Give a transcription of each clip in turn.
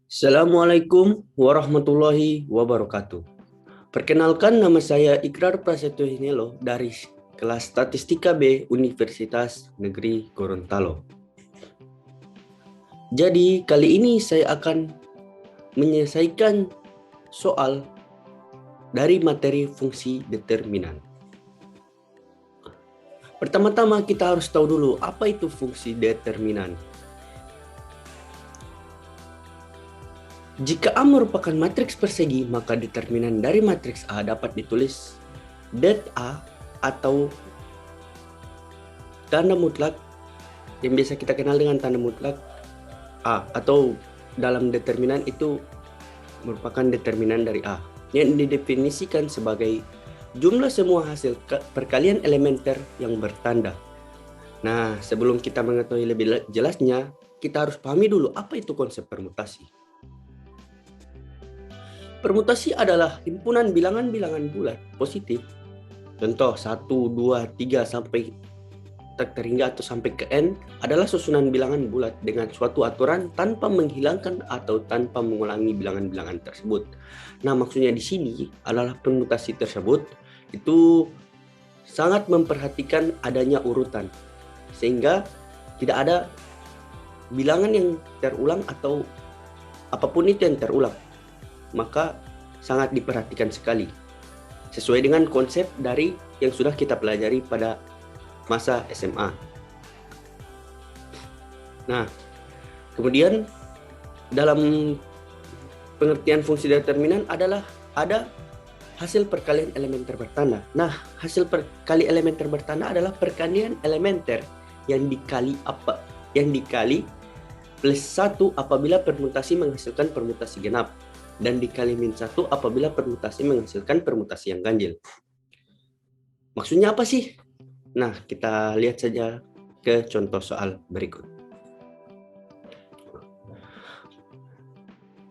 Assalamualaikum warahmatullahi wabarakatuh. Perkenalkan, nama saya Ikrar Prasetyo Hinelo dari kelas Statistika B Universitas Negeri Gorontalo. Jadi kali ini saya akan menyelesaikan soal dari materi fungsi determinan. Pertama-tama kita harus tahu dulu apa itu fungsi determinan. Jika A merupakan matriks persegi, maka determinan dari matriks A dapat ditulis det A atau tanda mutlak yang biasa kita kenal dengan tanda mutlak A, atau dalam determinan itu merupakan determinan dari A yang didefinisikan sebagai jumlah semua hasil perkalian elementer yang bertanda. Nah, sebelum kita mengetahui lebih jelasnya, kita harus pahami dulu apa itu konsep permutasi. Permutasi adalah himpunan bilangan-bilangan bulat positif. Contoh 1, 2, 3 sampai terhingga atau sampai ke N adalah susunan bilangan bulat dengan suatu aturan tanpa menghilangkan atau tanpa mengulangi bilangan-bilangan tersebut. Nah, maksudnya di sini adalah permutasi tersebut itu sangat memperhatikan adanya urutan, sehingga tidak ada bilangan yang terulang atau apapun itu yang terulang. Maka sangat diperhatikan sekali sesuai dengan konsep dari yang sudah kita pelajari pada masa SMA. Nah, kemudian dalam pengertian fungsi determinan adalah ada hasil perkalian elementer bertanda. Nah, hasil perkali elementer bertanda adalah perkalian elementer yang dikali plus 1 apabila permutasi menghasilkan permutasi genap, dan dikali min 1 apabila permutasi menghasilkan permutasi yang ganjil. Maksudnya apa sih? Nah, kita lihat saja ke contoh soal berikut.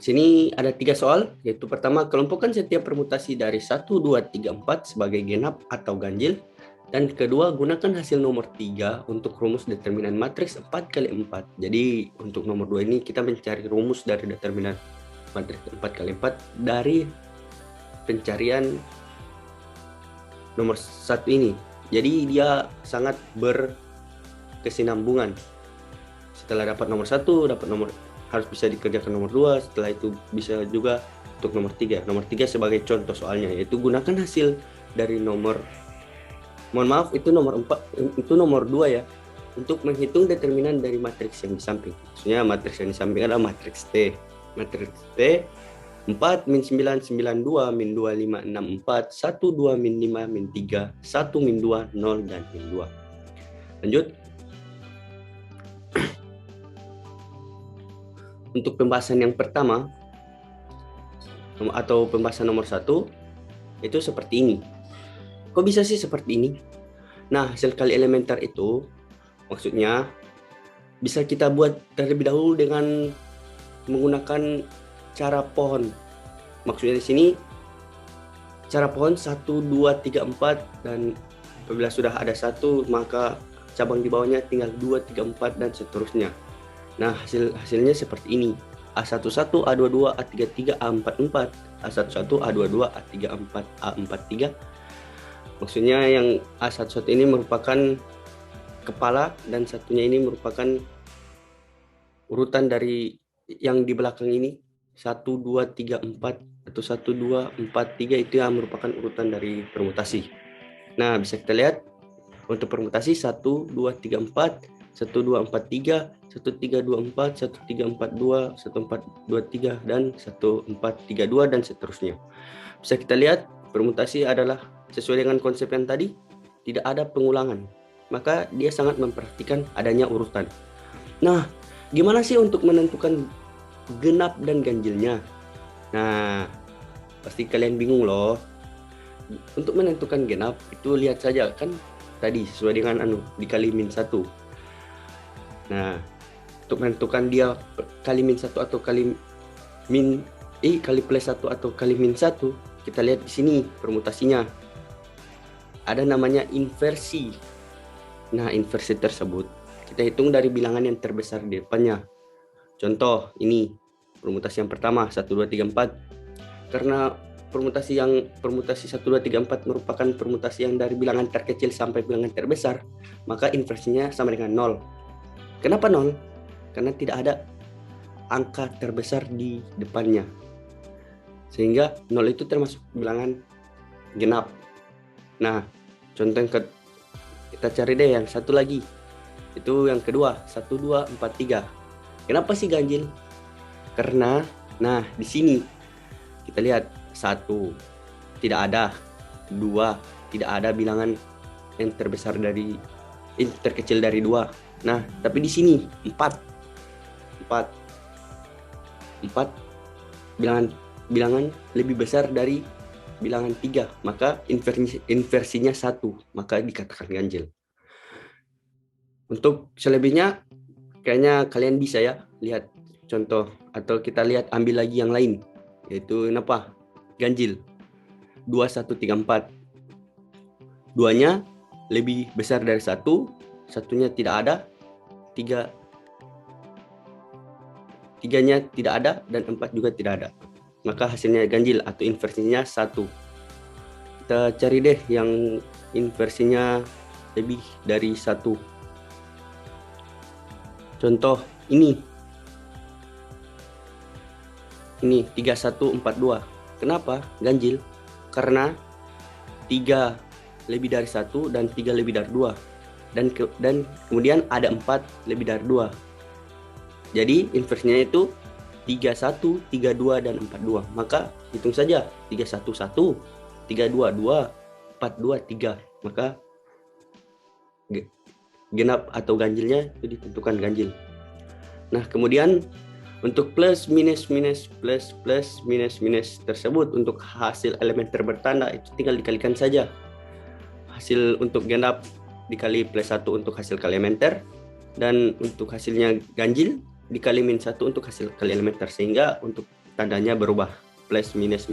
Sini ada 3 soal, yaitu pertama, kelompokkan setiap permutasi dari 1, 2, 3, 4 sebagai genap atau ganjil. Dan kedua, gunakan hasil nomor 3 untuk rumus determinan matriks 4 kali 4. Jadi untuk nomor 2 ini kita mencari rumus dari determinan matriks 4 kali 4 dari pencarian nomor 1 ini. Jadi dia sangat berkesinambungan. Setelah dapat nomor 1, dapat nomor harus bisa dikerjakan nomor 2, setelah itu bisa juga untuk nomor 3. Nomor 3 sebagai contoh soalnya, yaitu gunakan hasil dari nomor, mohon maaf, itu nomor 4, itu nomor 2 ya, untuk menghitung determinan dari matriks yang di samping. Maksudnya matriks yang di samping adalah matriks T. Matriks T 4 min 9 9 2 min 2 5 6 4 1 2 min 5 min 3 1 min 2 0 dan min 2. Lanjut. Untuk pembahasan yang pertama atau pembahasan nomor 1 itu seperti ini. Kok bisa sih seperti ini? Nah, hasil kali elementer itu maksudnya bisa kita buat terlebih dahulu dengan menggunakan cara pohon. Maksudnya di sini cara pohon 1, 2, 3, 4, dan apabila sudah ada 1 maka cabang di bawahnya tinggal 2, 3, 4 dan seterusnya. Nah, hasilnya seperti ini. A11, A22, A33, A44, A11, A22, A34, A43. Maksudnya yang A11 ini merupakan kepala dan satunya ini merupakan urutan dari yang di belakang ini, 1, 2, 3, 4 atau 1, 2, 4, 3 itu yang merupakan urutan dari permutasi. Nah, bisa kita lihat untuk permutasi 1, 2, 3, 4, 1, 2, 4, 3, 1, 3, 2, 4, 1, 3, 4, 2, 1, 4, 2, 3, dan 1, 4, 3, 2 dan seterusnya. Bisa kita lihat permutasi adalah sesuai dengan konsep yang tadi, tidak ada pengulangan. Maka dia sangat memperhatikan adanya urutan. Nah, gimana sih untuk menentukan genap dan ganjilnya? Nah, pasti kalian bingung loh. Untuk menentukan genap itu lihat saja kan tadi sesuai dengan dikali min 1. Nah, untuk menentukan dia kali min 1 atau kali plus 1 atau kali min 1, kita lihat di sini permutasinya. Ada namanya inversi. Nah, inversi tersebut kita hitung dari bilangan yang terbesar di depannya. Contoh ini permutasi yang pertama 1 2 3 4. Karena permutasi 1 2 3 4 merupakan permutasi yang dari bilangan terkecil sampai bilangan terbesar, maka inversinya sama dengan 0. Kenapa 0? Karena tidak ada angka terbesar di depannya. Sehingga 0 itu termasuk bilangan genap. Nah, contoh yang kita cari deh yang satu lagi. Itu yang kedua, 1 2 4 3. Kenapa sih ganjil? Karena di sini kita lihat 1 tidak ada, 2 tidak ada bilangan yang terkecil dari 2. Nah, tapi di sini 4 bilangan lebih besar dari bilangan 3, maka inversinya 1, maka dikatakan ganjil. Untuk selebihnya kayaknya kalian bisa ya lihat contoh, atau kita lihat ambil lagi yang lain, yaitu apa? Ganjil 2 1 3 4. 2-nya lebih besar dari 1, 1-nya tidak ada, 3-nya tidak ada, dan 4 juga tidak ada. Maka hasilnya ganjil atau inversinya 1. Kita cari deh yang inversinya lebih dari 1. Contoh ini 3142. Kenapa ganjil? Karena 3 lebih dari 1 dan 3 lebih dari 2. Dan kemudian ada 4 lebih dari 2. Jadi inversinya itu 31, 32, dan 42. Maka hitung saja 311, 322, 42, 3. Maka genap atau ganjilnya itu ditentukan ganjil. Nah, kemudian untuk plus minus tersebut untuk hasil elementer bertanda itu tinggal dikalikan saja. Hasil untuk genap dikali plus 1 untuk hasil kali elementer, dan untuk hasilnya ganjil dikali min 1 untuk hasil kali elementer, sehingga untuk tandanya berubah plus minus.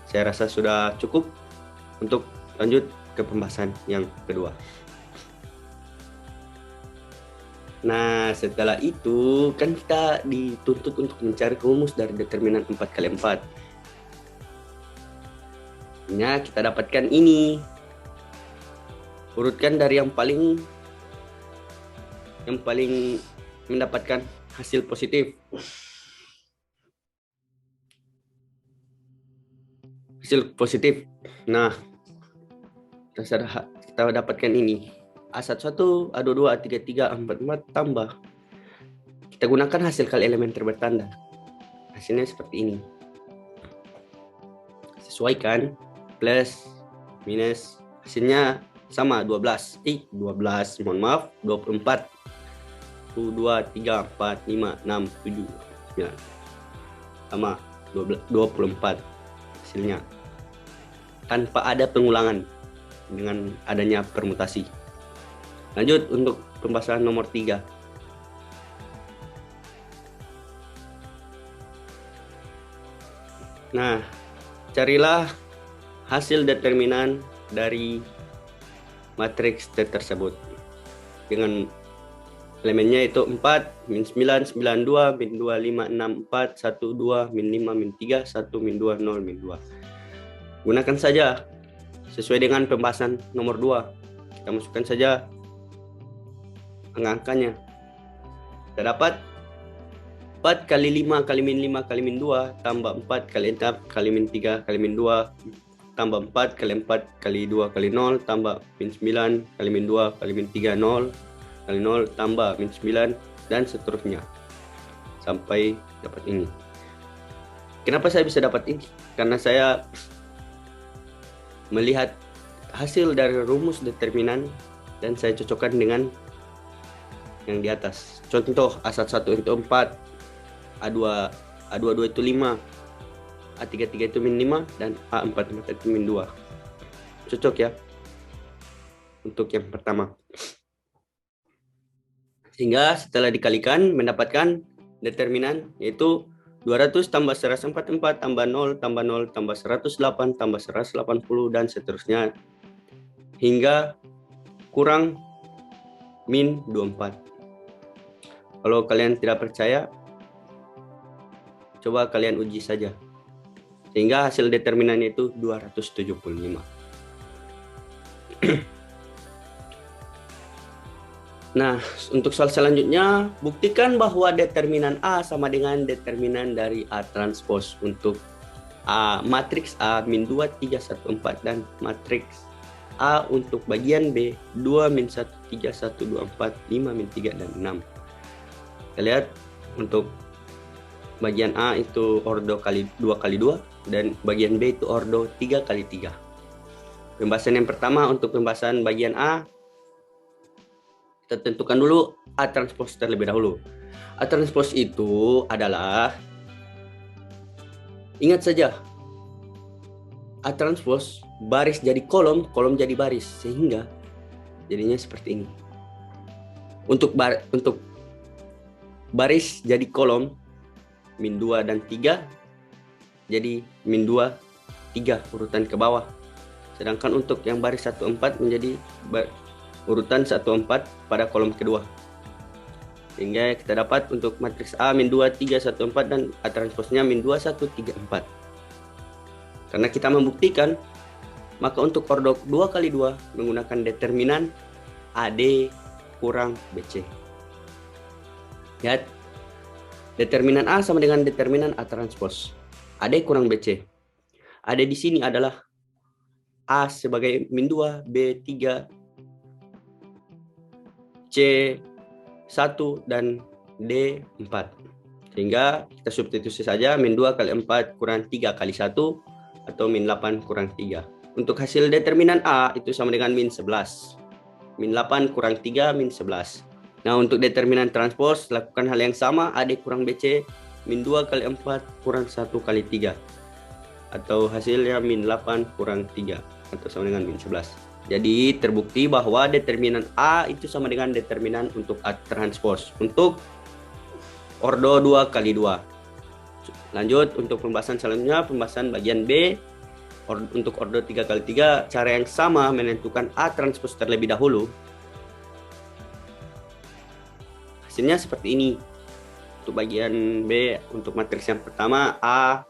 Saya rasa sudah cukup untuk lanjut ke pembahasan yang kedua. Nah, setelah itu kan kita dituntut untuk mencari rumus dari determinan 4x4. Nah, kita dapatkan ini. Urutkan dari yang paling mendapatkan hasil positif. Nah, kita dapatkan ini. A11, A22, A33, A44 tambah. Kita gunakan hasil kali elementer bertanda. Hasilnya seperti ini. Sesuaikan plus minus, hasilnya sama 12. 12, mohon maaf, 24. 1 2 3 4 5 6 7 9. Sama 24 hasilnya. Tanpa ada pengulangan dengan adanya permutasi. Lanjut untuk pembahasan nomor 3. Nah, carilah hasil determinan dari matriks tersebut dengan elemennya itu 4, min 9, 9, 2, min 2, 5, 6, 4, 1, 2, min 5, min 3, 1, min 2, 0, min 2. Gunakan saja sesuai dengan pembahasan nomor 2. Kita masukkan saja angka-angkanya. Kita dapat 4 kali 5 kali min 5 kali min 2 tambah 4 kali 6 kali min 3 kali min 2 tambah 4 kali 4 kali 2 kali 0 tambah min 9 kali min 2 kali min 3 0 kali 0 tambah min 9 dan seterusnya sampai dapat ini. Kenapa saya bisa dapat ini? Karena saya melihat hasil dari rumus determinan dan saya cocokkan dengan yang di atas. Contoh A11 itu 4, A22 itu 5, A33 itu min 5, dan A44 itu min 2. Cocok ya untuk yang pertama. Sehingga setelah dikalikan mendapatkan determinan, yaitu 200 tambah 144 tambah 0 tambah 0 tambah 108 tambah 180 dan seterusnya hingga kurang min 24. Kalau kalian tidak percaya, coba kalian uji saja. Sehingga hasil determinannya itu 275. Nah, untuk soal selanjutnya, buktikan bahwa determinan A sama dengan determinan dari A transpose untuk matriks A min 2, 3, 1, 4 dan matriks A untuk bagian B 2, min 1, 3, 1, 2, 4, 5, min 3, dan 6. Kita lihat untuk bagian A itu ordo kali 2 kali 2 dan bagian B itu ordo 3 kali 3. Pembahasan yang pertama untuk pembahasan bagian A, kita tentukan dulu A transpose terlebih dahulu. A transpose itu adalah, ingat saja, A transpose baris jadi kolom, kolom jadi baris, sehingga jadinya seperti ini. Untuk baris jadi kolom, min 2 dan 3, jadi min 2, 3 urutan ke bawah. Sedangkan untuk yang baris 1, 4 menjadi urutan 1, 4 pada kolom kedua. Sehingga kita dapat untuk matriks A min 2, 3, 1, 4 dan A transposnya min 2, 1, 3, 4. Karena kita membuktikan, maka untuk ordo 2 kali 2 menggunakan determinan AD kurang BC. Lihat, determinan A sama dengan determinan A transpose. AD kurang BC. AD di sini adalah A sebagai min 2, B 3, C 1 dan D 4. Sehingga kita substitusi saja min 2 kali 4 kurang 3 kali 1 atau min 8 kurang 3. Untuk hasil determinan A itu sama dengan min 11. Min 8 kurang 3 min 11. Nah, untuk determinan transpose lakukan hal yang sama, AD kurang BC min 2 kali 4 kurang 1 kali 3 atau hasilnya min 8 kurang 3 atau sama dengan min 11. Jadi terbukti bahwa determinan A itu sama dengan determinan untuk A transpose untuk ordo 2 kali 2. Lanjut untuk pembahasan selanjutnya, pembahasan bagian B. Untuk ordo 3 kali 3, cara yang sama menentukan A transpose terlebih dahulu. Hasilnya seperti ini. Untuk bagian B, untuk matriks yang pertama A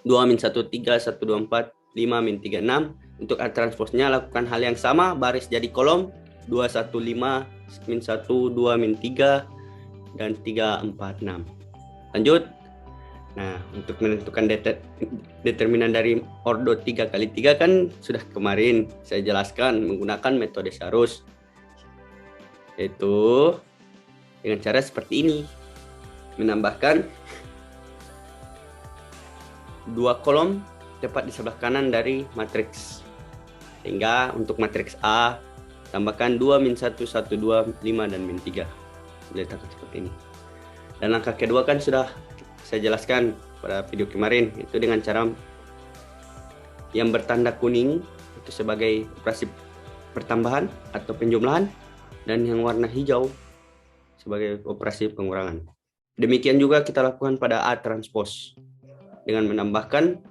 2 min 1, 3, 1, 2, 4, 5, min 3, 6. Untuk A transposnya lakukan hal yang sama, baris jadi kolom 2, 1, 5, min 1, 2, min 3, dan 3, 4, 6. Lanjut. Nah, untuk menentukan determinan dari ordo 3 kali 3 kan sudah kemarin saya jelaskan menggunakan metode Sharus. Yaitu dengan cara seperti ini. Menambahkan 2 kolom tepat di sebelah kanan dari matriks. Sehingga untuk matriks A tambahkan 2 min 1, 1, 2, 5 dan min 3. Diletakkan seperti ini. Dan langkah kedua kan sudah saya jelaskan pada video kemarin, itu dengan cara yang bertanda kuning itu sebagai operasi pertambahan atau penjumlahan dan yang warna hijau sebagai operasi pengurangan. Demikian juga kita lakukan pada A transpose dengan menambahkan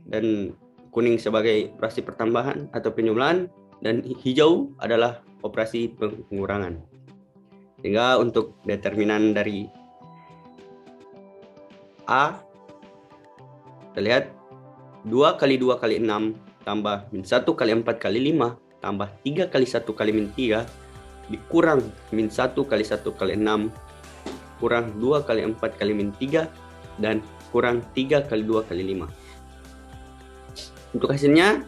dan kuning sebagai operasi pertambahan atau penjumlahan dan hijau adalah operasi pengurangan. Sehingga untuk determinan dari A, kita lihat 2 kali 2 kali 6 tambah min 1 kali 4 kali 5 tambah 3 kali 1 kali min 3 dikurang min 1 kali 1 kali 6 kurang 2 kali 4 kali min 3 dan kurang 3 kali 2 kali 5. Untuk hasilnya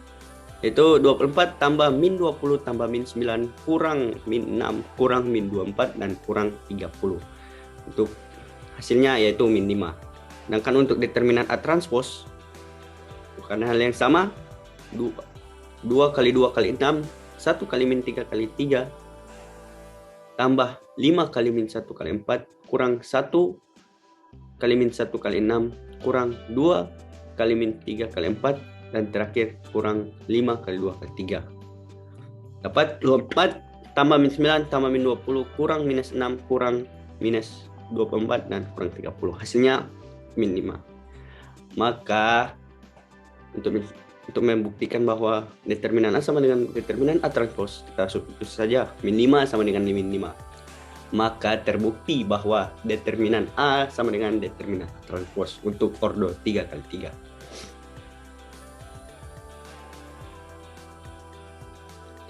yaitu 24 tambah min 20 tambah min 9 kurang min 6 kurang min 24 dan kurang 30. Untuk hasilnya yaitu min 5. Sedangkan untuk determinan A transpose bukan hal yang sama, 2 kali 2 kali 6 1 kali min 3 kali 3 tambah 5 kali min 1 kali 4 kurang 1 kali min 1 kali 6 kurang 2 kali min 3 kali 4 dan terakhir kurang 5 kali 2 kali 3. Dapat 24 tambah min 9 tambah min 20 kurang minus 6 kurang minus 24 dan kurang 30. Hasilnya min 5. Maka untuk membuktikan bahwa determinan A sama dengan determinan A transpose, kita substitusi saja min 5 sama dengan min 5. maka terbukti bahwa determinan A sama dengan determinan A transpose untuk ordo 3x3.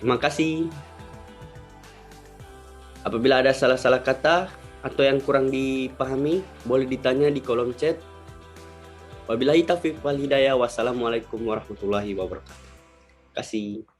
Terima kasih. Apabila ada salah-salah kata atau yang kurang dipahami, boleh ditanya di kolom chat. Wabillahi taufiq wal hidayah. Wassalamualaikum warahmatullahi wabarakatuh. Terima kasih.